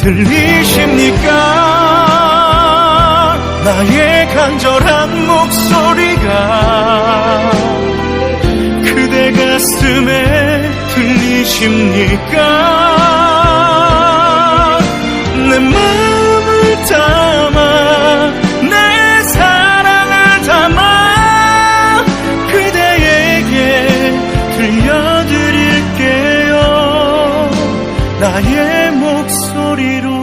들리십니까? 나의 간절한 목소리가 그대 가슴에 들리십니까? 내 마음을 담아 내 사랑을 담아 그대에게 들려드릴게요. 나의 목소리로